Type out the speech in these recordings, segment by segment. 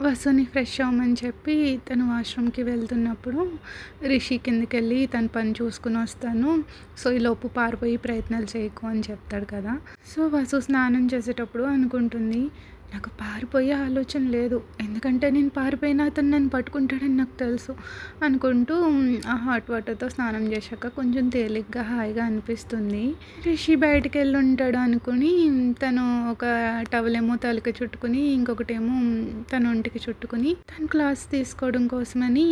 వసుని fresh అవ్వమని చెప్పి తను వాష్రూమ్‌కి వెళ్తున్నప్పుడు రిషి కిందకెళ్ళి తన పని చూసుకొని వస్తాను. సో, ఈలోపు పారిపోయి ప్రయత్నాలు చేయకు అని చెప్తాడు కదా! సో, వసు స్నానం చేసేటప్పుడు అనుకుంటుంది, నాకు పారిపోయే ఆలోచన లేదు. ఎందుకంటే నేను పారిపోయినా అతను నన్ను పట్టుకుంటాడని నాకు తెలుసు అనుకుంటూ ఆ హాట్ వాటర్‌తో స్నానం చేశాక కొంచెం తేలిగ్గా, హాయిగా అనిపిస్తుంది. రిషి బయటికెళ్ళుంటాడు అనుకుని తను ఒక టవలేమో తలకి చుట్టుకొని, ఇంకొకటేమో తన ఒంటికి చుట్టుకొని తను క్లాస్ తీసుకోవడం కోసమని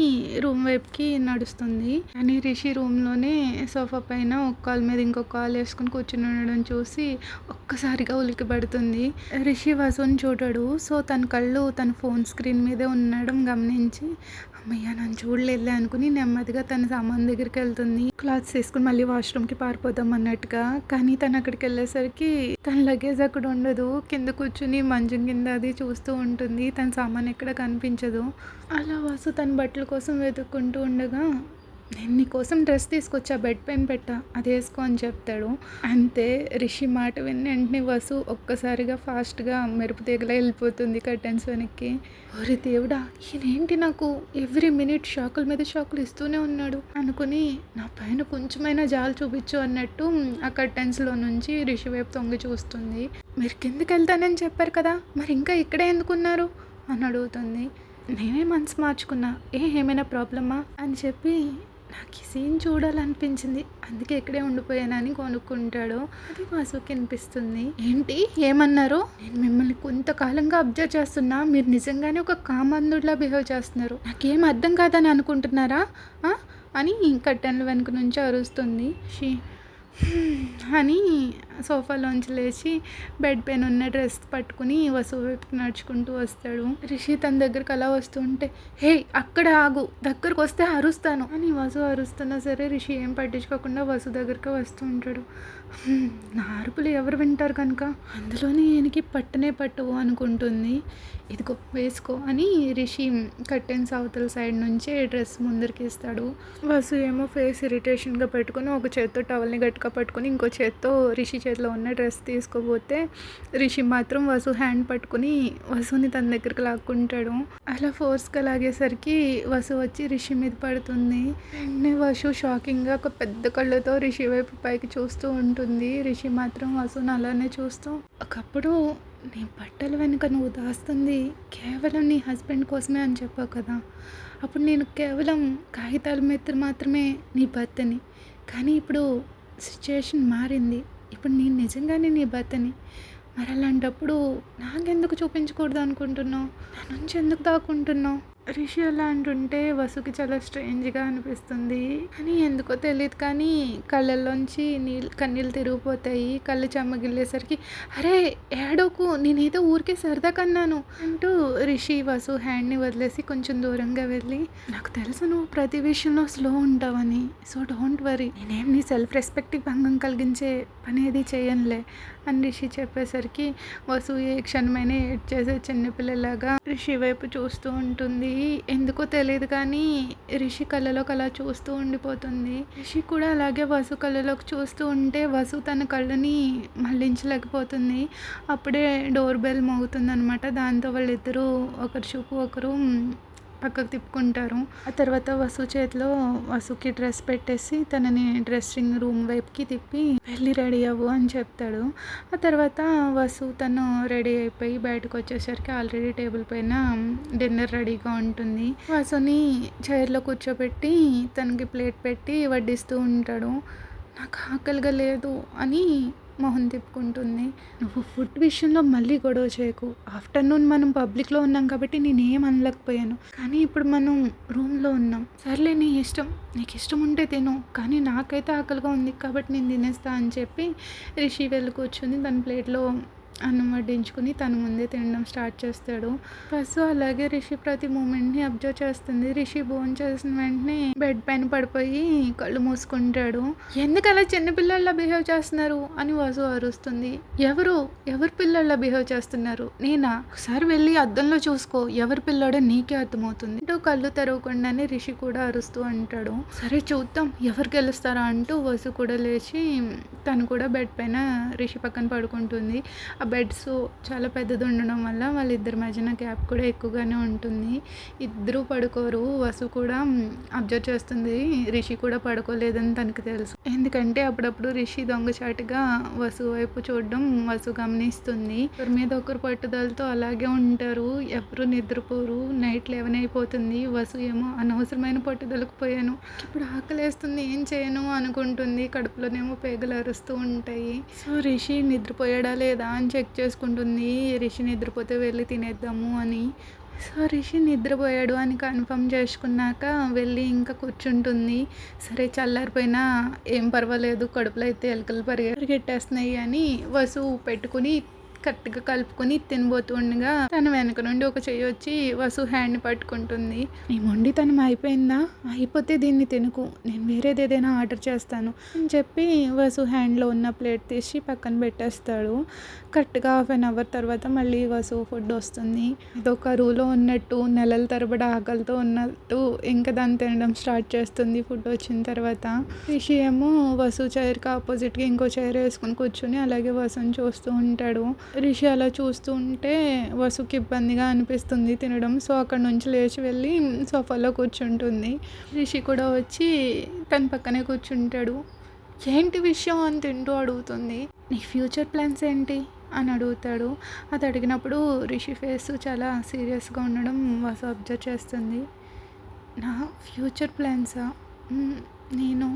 రూమ్ వైపుకి నడుస్తుంది. కానీ రిషి రూమ్‌లోనే సోఫా పైన ఒక కాలు మీద ఇంకొక కాలు వేసుకొని కూర్చొని ఉండడం చూసి ఒక్కసారిగా ఉలిక్కిపడుతుంది. రిషి వసుని చూడడు. సో, తన కళ్ళు తన ఫోన్ స్క్రీన్ మీదే ఉండడం గమనించి హమ్మయ్య! నన్ను చూడలేదులే అనుకుని నెమ్మదిగా తన సామాను దగ్గరికి వెళ్తుంది. క్లాత్స్ తీసుకొని మళ్ళీ వాష్‌రూమ్‌కి పారిపోదాం అన్నట్టుగా. కానీ తను అక్కడికెళ్ళేసరికి తన లగేజ్ అక్కడ ఉండదు. కింద కూర్చొని మంచం కింద అది చూస్తూ ఉంటుంది. తన సామాను ఎక్కడ కనిపించదు. అలా వసు తన బట్టల కోసం వెతుక్కుంటూ ఉండగా, నేను నీకోసం డ్రెస్ తీసుకొచ్చా, బెడ్ పైన పెట్టా, అది వేసుకో అని చెప్తాడు. అంతే రిషి మాట విని వెంటనే వసు ఒక్కసారిగా ఫాస్ట్‌గా మెరుపు తీగలా వెళ్ళిపోతుంది కర్టెన్స్ వెనక్కి. ఓరి దేవుడా! ఈయనేంటి నాకు ఎవ్రీ మినిట్ షాకుల మీద షాకులు ఇస్తూనే ఉన్నాడు అనుకుని నా పైన కొంచెమైనా జాలి చూపించు అన్నట్టు ఆ కర్టెన్స్‌లో నుంచి రిషి వైపు తొంగి చూస్తుంది. మీరు కిందకెళ్తానని చెప్పారు కదా! మరి ఇంకా ఇక్కడే ఎందుకున్నారు అని అడుగుతుంది. నేనే మనసు మార్చుకున్నా. ఏమైనా ప్రాబ్లమా అని చెప్పి నాకు ఈ సీన్ చూడాలనిపించింది, అందుకే ఇక్కడే ఉండిపోయానని కొనుక్కుంటాడు. అది వసుకి అనిపిస్తుంది. ఏంటి ఏమన్నారు? నేను మిమ్మల్ని కొంతకాలంగా అబ్జర్వ్ చేస్తున్నా, మీరు నిజంగానే ఒక కామందుడిలా బిహేవ్ చేస్తున్నారు, నాకేం అర్థం కాదని అనుకుంటున్నారా అని కర్టెన్ల వెనుక నుంచి అరుస్తుంది. అని సోఫాలోంచి లేచి బెడ్ పైన ఉన్న డ్రెస్ పట్టుకుని వసు వైపుకి నడుచుకుంటూ వస్తాడు. రిషి తన దగ్గరికి అలా వస్తుంటే, హే అక్కడ ఆగు, దగ్గరకు వస్తే అరుస్తాను అని వసు అరుస్తున్నా సరే రిషి ఏం పట్టించుకోకుండా వసు దగ్గరికి వస్తూ ఉంటాడు. నా అరుపులు ఎవరు వింటారు కనుక, అందులోనే ఈయనకి పట్టనే పట్టవు అనుకుంటుంది. ఇదిగో వేసుకో అని రిషి కర్టెన్స్ అవతల సైడ్ నుంచి డ్రెస్ ముందరికి ఇస్తాడు. వసు ఏమో ఫేస్ ఇరిటేషన్గా పెట్టుకుని ఒక చేత్తో టవల్ని గట్టిగా పట్టుకుని ఇంకో చేత్తో రిషి చేతిలో ఉన్న డ్రెస్ తీసుకోబోతే రిషి మాత్రం వసు హ్యాండ్ పట్టుకుని వసుని తన దగ్గరికి లాక్కుంటాడు. అలా ఫోర్స్గా లాగేసరికి వసు వచ్చి రిషి మీద పడుతుంది. వెంటనే వసు షాకింగ్గా ఒక పెద్ద కళ్ళతో రిషి వైపు పైకి చూస్తూ ఉంటుంది. రిషి మాత్రం వసుని అలానే చూస్తూ, ఒకప్పుడు నీ బట్టల వెనుక నువ్వు దాస్తుంది కేవలం నీ హస్బెండ్ కోసమే అని చెప్పావు కదా, అప్పుడు నేను కేవలం కాగితాల మీద మాత్రమే నీ భర్తని, కానీ ఇప్పుడు సిచ్యుయేషన్ మారింది, ఇప్పుడు నేను నిజంగానే నీ భర్తని, మరి అలాంటప్పుడు నాకెందుకు చూపించకూడదు అనుకుంటున్నావు, నా నుంచి ఎందుకు దాక్కుంటున్నావు? రిషి అలా అంటుంటే వసుకి చాలా స్ట్రేంజ్గా అనిపిస్తుంది. కానీ ఎందుకో తెలియదు కానీ కళ్ళల్లోంచి కన్నీళ్ళు తిరిగిపోతాయి. కళ్ళు చెమ్మగిల్లేసరికి, అరే ఏడోకు, నేనేదో ఊరికే సరదా కన్నాను అంటూ రిషి వసు హ్యాండ్ని వదిలేసి కొంచెం దూరంగా వెళ్ళి, నాకు తెలుసు నువ్వు ప్రతి విషయంలో స్లో ఉంటావని, సో డోంట్ వరీ, నేనేం నీ సెల్ఫ్ రెస్పెక్ట్కి భంగం కలిగించే పని ఏది చేయనులే అని రిషి చెప్పేసరికి వసు ఏ క్షణమైనా ఏడ్ చేసే చిన్నపిల్లలాగా రిషి వైపు చూస్తూ ఉంటుంది. ఎందుకో తెలియదు కానీ రిషి కళ్ళలోకి అలా చూస్తూ ఉండిపోతుంది. రిషి కూడా అలాగే వసు కళ్ళలోకి చూస్తూ ఉంటే వసు తన కళ్ళని మళ్ళించలేకపోతుంది. అప్పుడే డోర్ బెల్ మోగుతుంది అనమాట. దాంతో వాళ్ళిద్దరూ ఒకరి చూపు ఒకరు పక్కకు తిప్పుకుంటారు. ఆ తర్వాత వసు చేతిలో వసుకి డ్రెస్ పెట్టేసి తనని డ్రెస్సింగ్ రూమ్ వైపుకి తిప్పి వెళ్ళి రెడీ అవ్వు అని చెప్తాడు. ఆ తర్వాత వసు తను రెడీ అయిపోయి బయటకు వచ్చేసరికి ఆల్రెడీ టేబుల్ పైన డిన్నర్ రెడీగా ఉంటుంది. వసుని చైర్లో కూర్చోబెట్టి తనకి ప్లేట్ పెట్టి వడ్డిస్తూ ఉంటాడు. నాకు ఆకలిగా లేదు అని మొహం తిప్పుకుంటుంది. నువ్వు ఫుడ్ విషయంలో మళ్ళీ గొడవ చేయకు. ఆఫ్టర్నూన్ మనం పబ్లిక్లో ఉన్నాం కాబట్టి నేనేం అనలేకపోయాను, కానీ ఇప్పుడు మనం రూమ్లో ఉన్నాం. సర్లే నీ ఇష్టం, నీకు ఇష్టం ఉంటే తిను, కానీ నాకైతే ఆకలిగా ఉంది కాబట్టి నేను తినేస్తా అని చెప్పి రిషి వెళ్ళి కూర్చొని తన ప్లేట్లో అన్నం వడ్డించుకుని తన ముందే తినడం స్టార్ట్ చేస్తాడు. ఫస్ట్ అలాగే రిషి ప్రతి మూమెంట్ని అబ్జర్వ్ చేస్తుంది. రిషి భోంచేసిన వెంటనే బెడ్ పైన పడిపోయి కళ్ళు మూసుకుంటాడు. ఎందుకు అలా చిన్నపిల్లల్లా బిహేవ్ చేస్తున్నారు అని వసు అరుస్తుంది. ఎవరు పిల్లల్లా బిహేవ్ చేస్తున్నారు? నేనా? ఒకసారి వెళ్ళి అద్దంలో చూసుకో, ఎవరి పిల్లాడో నీకే అర్థమవుతుంది అంటూ కళ్ళు తెరవకుండానే రిషి కూడా అరుస్తూ అంటాడు. సరే చూద్దాం ఎవరు గెలుస్తారా అంటూ వసు కూడా లేచి తను కూడా బెడ్ పైన రిషి పక్కన పడుకుంటుంది. ఆ ఆ బెడ్స్ చాలా పెద్దది ఉండడం వల్ల వాళ్ళిద్దరి మధ్యన గ్యాప్ కూడా ఎక్కువగానే ఉంటుంది. ఇద్దరూ పడుకోరు. వసు కూడా అబ్జర్వ్ చేస్తుంది. రిషి కూడా పడుకోలేదని తనకి తెలుసు. ఎందుకంటే అప్పుడప్పుడు రిషి దొంగచాటుగా వసు వైపు చూడడం వసు గమనిస్తుంది. ఒకరి మీద ఒకరు పట్టుదలతో అలాగే ఉంటారు. ఎవరు నిద్రపోరు. నైట్ 11 అయిపోతుంది. వసు ఏమో అనవసరమైన పట్టుదలకు పోయాను, ఇప్పుడు ఆకలేస్తుంది, ఏం చేయను అనుకుంటుంది. కడుపులోనేమో పేగలు అరుస్తూ ఉంటాయి. సో రిషి నిద్రపోయాడా లేదా అని చెక్ చేసుకుంటుంది. రిషి నిద్రపోతే వెళ్ళి తినేద్దాము అని. సో రిషి నిద్రపోయాడు అని కన్ఫర్మ్ చేసుకున్నాక వెళ్ళి ఇంకా కూర్చుంటుంది. సరే చల్లారిపోయినా ఏం పర్వాలేదు, కడుపులో అయితే ఎలుకలు పరిగెట్టేస్తున్నాయి అని వసు పెట్టుకుని కరెక్ట్గా కలుపుకొని తినబోతూ ఉండగా తన వెనక నుండి ఒక చెయ్యి వచ్చి వసు హ్యాండ్ని పట్టుకుంటుంది. ఈ మొండితనం అయిపోయిందా? అయిపోతే దీన్ని తినుకు, నేను వేరేది ఏదైనా ఆర్డర్ చేస్తాను అని చెప్పి వసు హ్యాండ్లో ఉన్న ప్లేట్ తీసి పక్కన పెట్టేస్తాడు. కరెక్ట్గా 1/2 అవర్ తర్వాత మళ్ళీ వసు ఫుడ్ వస్తుంది. ఇదొక రూలో ఉన్నట్టు నెలల తరబడి ఆకలితో ఉన్నట్టు ఇంకా దాన్ని తినడం స్టార్ట్ చేస్తుంది ఫుడ్ వచ్చిన తర్వాత. రిషి ఏమో వసు చైర్కి ఆపోజిట్గా ఇంకో చైర్ వేసుకుని కూర్చుని అలాగే వసుని చూస్తూ ఉంటాడు. రిషి అలా చూస్తూ ఉంటే వసుకి ఇబ్బందిగా అనిపిస్తుంది తినడం. సో అక్కడ నుంచి లేచి వెళ్ళి సోఫాలో కూర్చుంటుంది. రిషి కూడా వచ్చి తన పక్కనే కూర్చుంటాడు. ఏంటి విషయం అని తింటూ అడుగుతుంది. నీ ఫ్యూచర్ ప్లాన్స్ ఏంటి అని అడుగుతాడు. అది అడిగినప్పుడు రిషి ఫేస్ చాలా సీరియస్గా ఉండడం వసు అబ్జర్వ్ చేస్తుంది. నా ఫ్యూచర్ ప్లాన్సా? నేను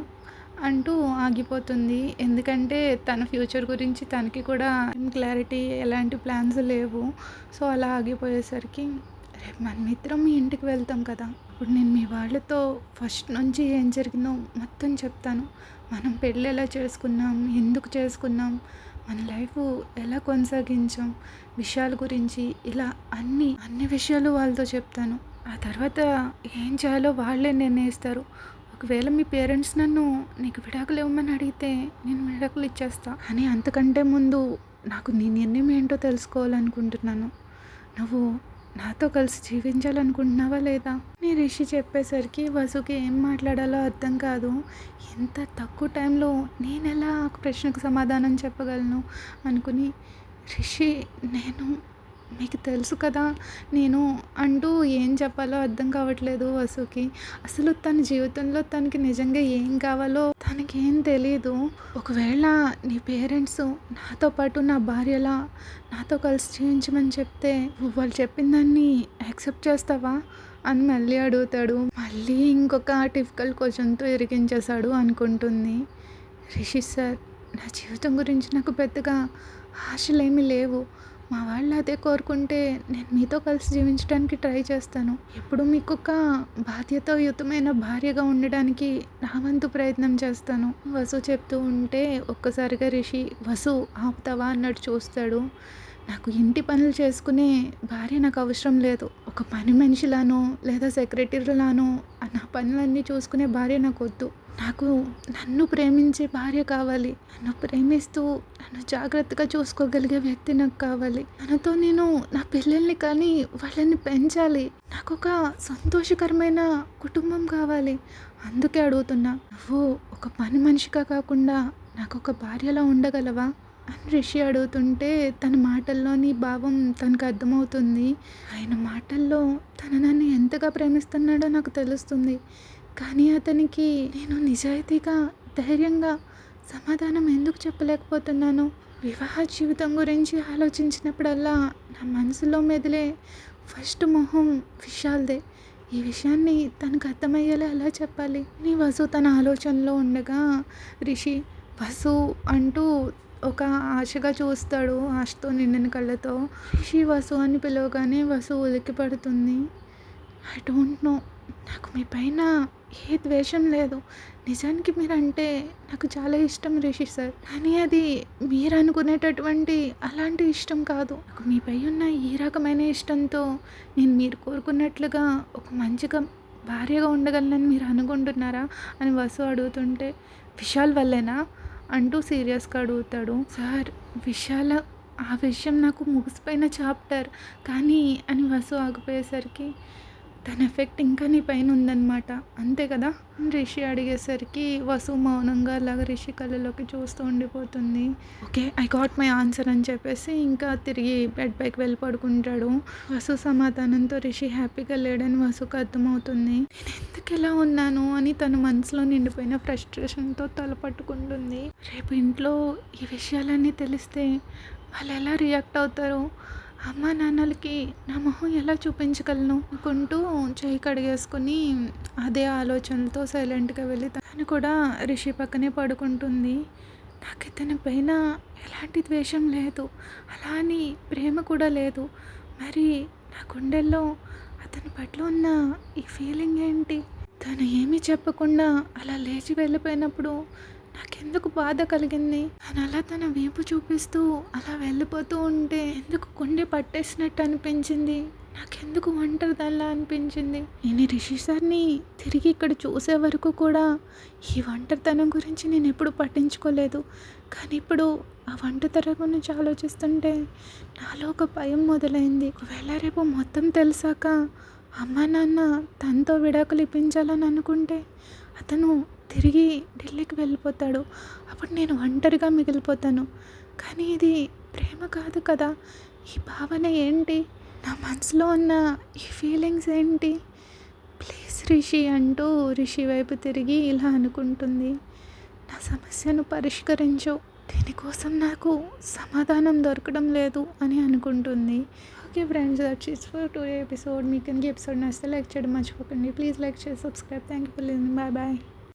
అంటూ ఆగిపోతుంది. ఎందుకంటే తన ఫ్యూచర్ గురించి తనకి కూడా క్లారిటీ ఎలాంటి ప్లాన్స్ లేవు. సో అలా ఆగిపోయేసరికి రేపు మనమిద్దరం మీ ఇంటికి వెళ్తాం కదా, ఇప్పుడు నేను మీ వాళ్ళతో ఫస్ట్ నుంచి ఏం జరిగిందో మొత్తం చెప్తాను. మనం పెళ్ళి ఎలా చేసుకున్నాం, ఎందుకు చేసుకున్నాం, మన లైఫ్ ఎలా కొనసాగించాం, విషయాల గురించి ఇలా అన్ని విషయాలు వాళ్ళతో చెప్తాను. ఆ తర్వాత ఏం చేయాలో వాళ్ళే నిర్ణయిస్తారు. ఒకవేళ మీ పేరెంట్స్ నన్ను నీకు విడాకులు ఇవ్వమని అడిగితే నేను విడాకులు ఇచ్చేస్తా. కానీ అంతకంటే ముందు నాకు నీ నిర్ణయం ఏంటో తెలుసుకోవాలనుకుంటున్నాను. నువ్వు నాతో కలిసి జీవించాలనుకుంటున్నావా లేదా? నీ రిషి చెప్పేసరికి వసుకి ఏం మాట్లాడాలో అర్థం కాదు. ఎంత తక్కువ టైంలో నేను ఎలా ఆ ప్రశ్నకు సమాధానం చెప్పగలను అనుకుని, రిషి నేను మీకు తెలుసు కదా నేను అంటూ ఏం చెప్పాలో అర్థం కావట్లేదు వసుకి. అసలు తన జీవితంలో తనకి నిజంగా ఏం కావాలో తనకేం తెలీదు. ఒకవేళ నీ పేరెంట్స్ నాతో పాటు నా భార్యలా నాతో కలిసి జీవించమని చెప్తే వాళ్ళు చెప్పిన దాన్ని యాక్సెప్ట్ చేస్తావా అని మళ్ళీ అడుగుతాడు. మళ్ళీ ఇంకొక టిపికల్ క్వశ్చన్తో ఇరికించేశాడు అనుకుంటుంది. రిషి సార్, నా జీవితం గురించి నాకు పెద్దగా ఆశలేమీ లేవు. మా వాళ్ళు అదే కోరుకుంటే నేను మీతో కలిసి జీవించడానికి ట్రై చేస్తాను. ఎప్పుడు మీకు ఒక బాధ్యతాయుతమైన భార్యగా ఉండడానికి నా వంతు ప్రయత్నం చేస్తాను. వసు చెప్తూ ఉంటే ఒక్కసారిగా రిషి వసు ఆపుతావా అన్నట్టు చూస్తాడు. నాకు ఇంటి పనులు చేసుకునే భార్య నాకు అవసరం లేదు. ఒక పని మనిషిలానో లేదా సెక్రటరీలానో నా పనులన్నీ చూసుకునే భార్య నాకు వద్దు. నాకు నన్ను ప్రేమించే భార్య కావాలి. నన్ను ప్రేమిస్తూ నన్ను జాగ్రత్తగా చూసుకోగలిగే వ్యక్తి నాకు కావాలి. తనతో నేను నా పిల్లల్ని కానీ వాళ్ళని పెంచాలి. నాకు ఒక సంతోషకరమైన కుటుంబం కావాలి. అందుకే అడుగుతున్నా, నువ్వు ఒక పని మనిషిగా కాకుండా నాకు ఒక భార్యలా ఉండగలవా అని రిషి అడుగుతుంటే తన మాటల్లోని భావం తనకు అర్థమవుతుంది. ఆయన మాటల్లో తను నన్ను ఎంతగా ప్రేమిస్తున్నాడో నాకు తెలుస్తుంది. కానీ అతనికి నేను నిజాయితీగా ధైర్యంగా సమాధానం ఎందుకు చెప్పలేకపోతున్నాను? వివాహ జీవితం గురించి ఆలోచించినప్పుడల్లా నా మనసులో మెదిలే ఫస్ట్ మొహం విశాల్దే. ఈ విషయాన్ని తనకు అర్థమయ్యేలా ఎలా చెప్పాలి? నీ వసు తన ఆలోచనలో ఉండగా రిషి వసు అంటూ ఒక ఆశగా చూస్తాడు. ఆశతో నిండిన కళ్ళతో. రిషి వసు అని పిలవగానే వసు ఉలిక్కి పడుతుంది. ఐ డోంట్ నో, నాకు మీ పైన ఏ ద్వేషం లేదు. నిజానికి మీరంటే నాకు చాలా ఇష్టం రిషి సార్. కానీ అది మీరు అనుకునేటటువంటి అలాంటి ఇష్టం కాదు. నాకు మీపై ఉన్న ఈ రకమైన ఇష్టంతో నేను మీరు కోరుకున్నట్లుగా ఒక మంచిగా భార్యగా ఉండగలనని మీరు అనుకుంటున్నారా అని వసు అడుగుతుంటే, విశాల్ వల్లేనా అంటూ సీరియస్గా అడుగుతాడు. సార్, విశాల ఆ విషయం నాకు ముగిసిపోయిన చాప్టర్ కానీ అని వసు ఆగిపోయేసరికి, దాని ఎఫెక్ట్ ఇంకా నీ పైన ఉందన్నమాట. అంతే కదా? రిషి అడిగేసరికి వసు మౌనంగా అలాగ రిషి కళ్ళలోకి చూస్తూ ఉండిపోతుంది. Okay, I got my answer అని చెప్పేసి ఇంకా తిరిగి బెడ్ పైకి వెళ్ళి పడుకుంటాడు. వసు సమాధానంతో రిషి హ్యాపీగా లేడని వసుకు అర్థమవుతుంది. నేను ఎందుకు ఇలా ఉన్నాను అని తన మనసులో నిండిపోయిన ఫ్రస్ట్రేషన్తో తల పట్టుకుంటుంది. రేపు ఇంట్లో ఈ విషయాలన్నీ తెలిస్తే వాళ్ళు ఎలా రియాక్ట్ అవుతారు, అమ్మా నాన్నలకి నా మొహం ఎలా చూపించగలను అనుకుంటూ చేయి కడిగేసుకుని అదే ఆలోచనలతో సైలెంట్గా వెళ్ళి తను కూడా రిషి పక్కనే పడుకుంటుంది. నాకు ఇతని పైన ఎలాంటి ద్వేషం లేదు, అలా అని ప్రేమ కూడా లేదు. మరి నా గుండెల్లో అతని పట్ల ఉన్న ఈ ఫీలింగ్ ఏంటి? తను ఏమీ చెప్పకుండా అలా లేచి వెళ్ళిపోయినప్పుడు నాకెందుకు బాధ కలిగింది? తను అలా తన వీపు చూపిస్తూ అలా వెళ్ళిపోతూ ఉంటే ఎందుకు గుండె పట్టేసినట్టు అనిపించింది? నాకెందుకు ఒంటరిదల్లా అనిపించింది? నేను రిషి సార్ని తిరిగి ఇక్కడ చూసే వరకు కూడా ఈ ఒంటరితనం గురించి నేను ఎప్పుడు పట్టించుకోలేదు. కానీ ఇప్పుడు ఆ ఒంటరితనం గురించి ఆలోచిస్తుంటే నాలో ఒక భయం మొదలైంది. ఒకవేళ రేపు మొత్తం తెలిసాక అమ్మా నాన్న తనతో విడాకులు ఇప్పించాలని అనుకుంటే అతను తిరిగి ఢిల్లీకి వెళ్ళిపోతాడు. అప్పుడు నేను ఒంటరిగా మిగిలిపోతాను. కానీ ఇది ప్రేమ కాదు కదా, ఈ భావన ఏంటి? నా మనసులో ఉన్న ఈ ఫీలింగ్స్ ఏంటి? ప్లీజ్ రిషి అంటూ రిషి వైపు తిరిగి ఇలా అనుకుంటుంది. నా సమస్యను పరిష్కరించు, దీనికోసం నాకు సమాధానం దొరకడం లేదు అని అనుకుంటుంది. Okay friends, that's it for today episode. మీకు ఈ ఎపిసోడ్ నచ్చితే లైక్ చేయడం మర్చిపోకండి. ప్లీజ్ లైక్ చేసి subscribe. Thank you for listening. Bye bye.